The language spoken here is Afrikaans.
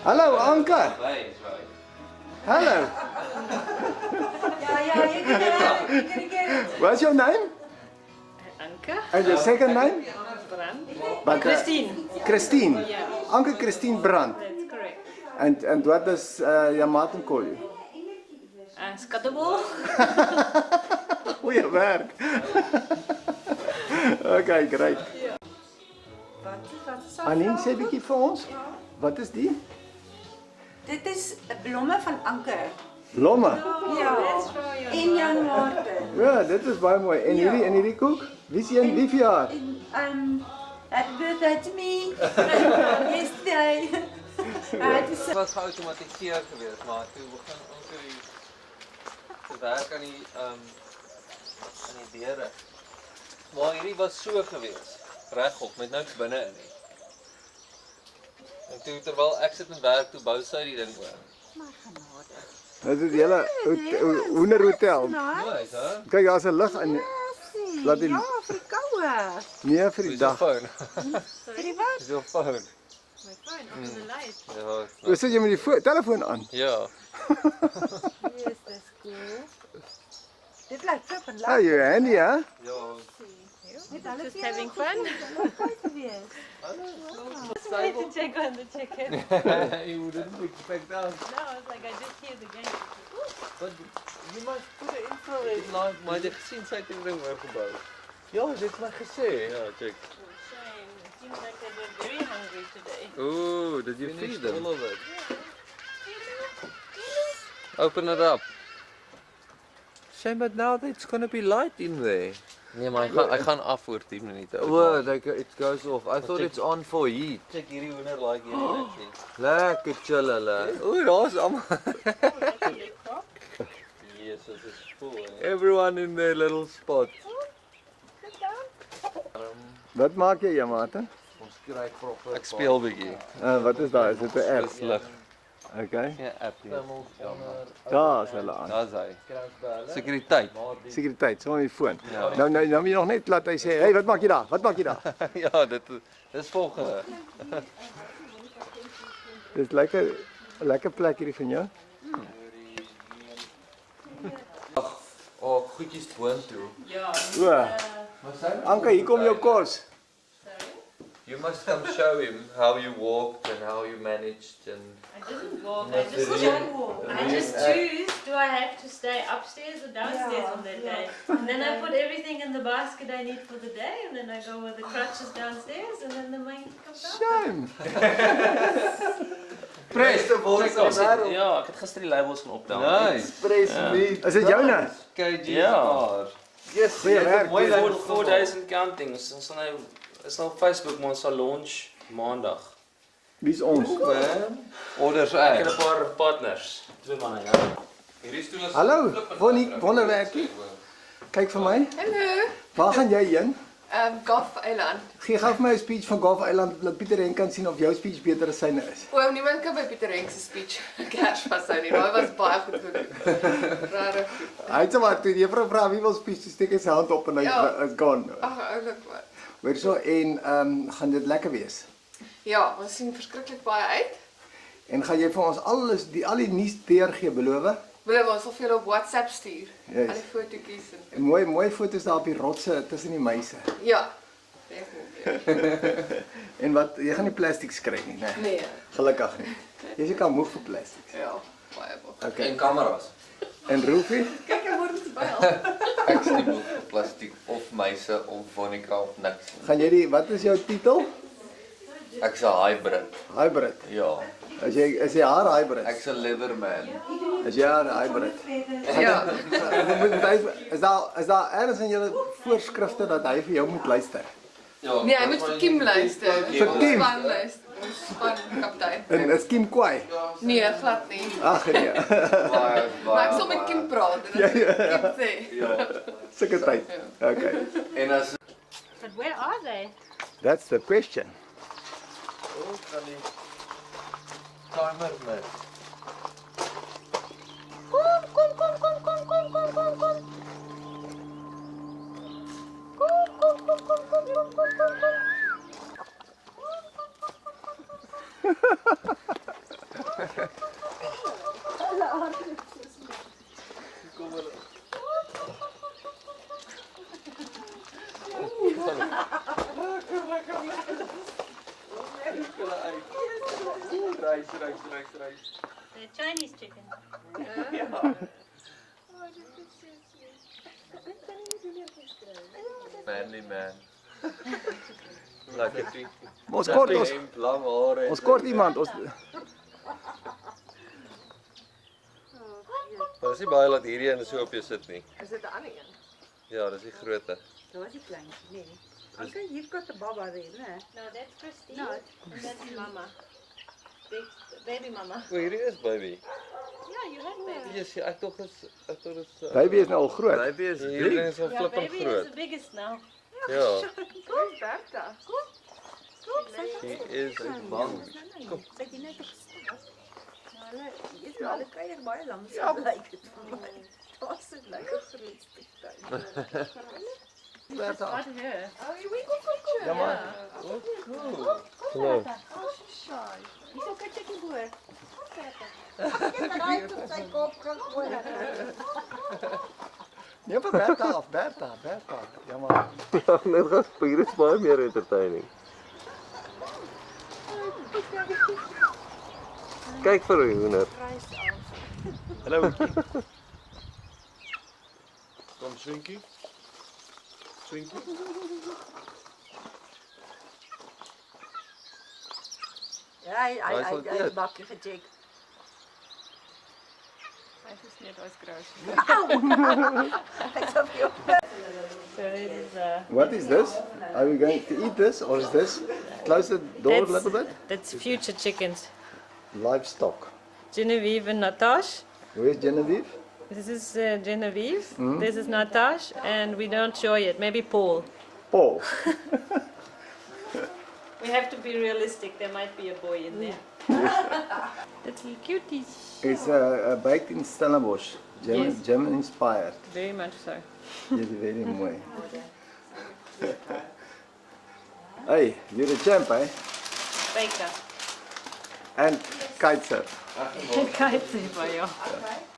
Hallo Anke. Right. Hallo. Yeah, you're gonna get it. What's your name? Anke, And your second name? Brand. But, Christine. Christine. Yeah. Anke Christine Brand. That's correct. And what does your Martin call you? Scuttable. Goeie werk. Okay, great. Wat is Annie, sê 'n bietjie vir ons. Wat is die? Dit is blomme van Anker. Blomme. Ja. En Jan Martin. Ja, dit is baie mooi. En hierdie koek? Wie is een wie verjaar? Happy birthday to me. Yesterday. Het was geautomatiseerd geweest, maar toe begin ons te werk aan die deure. Maar hierdie was so geweest, regop met niks binne in nie. En toe terwyl ek sit en werk, toe bou sy die ding oor. Dit is die hele hoenderhotel. Nice, hè? Kyk, daar's 'n lig in. Laat die Ja, vir die koue. nee vir die Dis jou dag. phone. Vir die wat? Dis jou phone. My phone on the light. Ja, Hoe sit jy met die telefoon aan? ja. Yes, dis cool. Dit lyk flip en Ah, jy handy, hè? Ja. Just having fun. Gewees. Just wanted to check on the chicken. You didn't expect that. No, I was like, I just hear the game. But you must put an infrared light. Maar jy gesien sy het die ding oorgebou. Ja, dit het my gesê. Ja, check. Shame. It seems like they were very hungry today. Ooh, did you feed them? All of it. Open it up. Shame, but now there's gonna be light in there. Nee, maar I gaan af oor 10 minute. Oh, it goes off. I thought it's on for heat. Check hierdie hoender like hierdie. Lekker chill hulle. Ooh, daar's almal. Actually, crop. Yes, dit is cool. Everyone in their little spot. Sit down. Wat maak jy, Martin? Ons kry proper. Ek speel bietjie. Wat is daai? Is dit 'n app? Dis lig. Okay. Ja, app nie. Daar is hulle aan. Daar's hy. Sekuriteit. Sekuriteit, sommer die foon. Ja. Nou moet jy nog net laat hy sê, "Hey, wat maak jy daar? Wat maak jy daar?" Ja, dis volgende. Dis lekker 'n lekker plek hierdie van jou. Oh, goedjies boontoe. Ja. O. Anke, hier kom jou kos. You must come show him how you walked and how you managed and I didn't walk. I That's just the choose. I just choose. Do I have to stay upstairs or downstairs on that day? And then I put everything in the basket I need for the day, and then I go with the crutches downstairs, and then the man comes out. Shame. Beste bors op wêreld. Ja, ek het gister die labels gaan optel. Nice. Press meat. Is dit joune? KG Ja. bar. Yes, Goeie werk. mooi Voor label. 4000 countings. Ons gaan nou is nou op Facebook maar ons sal launch maandag. Wie's ons? Orders Ek uit. het 'n paar partners. Twee manne, ja. Hierdie stoel is Hallo, wonderwerkie. Kyk vir my. Hallo, Waar gaan jy heen? Gough Eiland. Gee gou vir my 'n speech van Gough Eiland dat Pieter Henk kan sien of jou speech beter as syne is. O, niemand kan by Pieter Henk se speech Kersfees hou nie. Daai was baie goed gedoen. Rare. Hy het sommer toe die juffrou vra wie wil speech, toe steek hy sy hand op en hy Ja. is gone. Ag, oulik maar. Hoor so en gaan dit lekker wees. Ja, ons sien verskriklik baie uit. En gaan jy vir ons al die nuus deurgee, beloof? Wil ons sal vir julle op WhatsApp stuur. Yes. Al die fotootjies en En mooi foto's daar op die rotse tussen die meise. ja. Definitief. En wat jy gaan nie plastiek kry nie, né? Nee. Gelukkig nie. Jy is ook al moeg vir plastiek. Ja, baie baie. Okay. kameras. En Roofie? Kyk, hy word ons byl. Ek sien nie plastiek of meise of Vonica of niks. Gaan jy wat is jou titel? Ek's 'n hybrid. Hybrid. Ja. Is jy haar hybrid? Ek's 'n leatherman. Is jy haar hybrid? Ja. Is daar ergens in julle voorskrifte dat hy vir jou moet luister? Ja. Nee, hy moet vir Kim luister. Vir Kim? Span luister. Ons span kaptein. En is Kim kwaai? Nee, glad nie. Ag nee. Maar ek sal met Kim praat en dan Kim sê. Ja. Sulke tyd. Okay. En as But where are they? That's the question. ook kan die timer met. The Chinese chicken. Manly man. Like a tree. Ons kort Lang hare. ons kort iemand. Ons Maar dis nie baie dat hierdie een so op jou sit nie. Is dit 'n ander een? Ja, dis die grootte. Dat was die kleintje, nee. Okay, you've got the baba there, né? No, that's Christine. No, And that's Mama. Big baby Mama. O, hierdie is baby. Yeah, you had baby. Jesus, ek dink dit is baby is nou al groot. Baby is hierdie ding is al Yeah, flippend baby is groot. the biggest now. Ja, Dis Bertha. she is bang. Sy het net gestap. Hulle is maar hulle kuier baie lank. Ja, lyk dit vir my. Daar's 'n lekker groot stuk. Bertha. Not her. Oh, we go. Ja maar. Nou, Hierso kyk ek die boer. Nee, maar Bertha af, Bertha. Ja maar. net gespier is baie meer entertaining. Kyk vir die hoender. Hallo. Kom swinkie. Swinkie. Ja, Hy sal hy eet. bakkie gecheck. Hy is net as groot. Ek sal vir jou. So it is What is this? Are we going to eat this or is this? Close the door a little bit. that's future chickens. Livestock. Genevieve and Natash. Where's Genevieve? This is Genevieve. This is Natash, and we don't show yet. Maybe Paul. Paul. We have to be realistic. There might be a boy in there. That's cuties. It's baked in Stellenbosch. Yes. German inspired. Very much so. Dis very mooi. Hey, you're a champ, eh? Baker. And kitesurf. Kijk, zie je.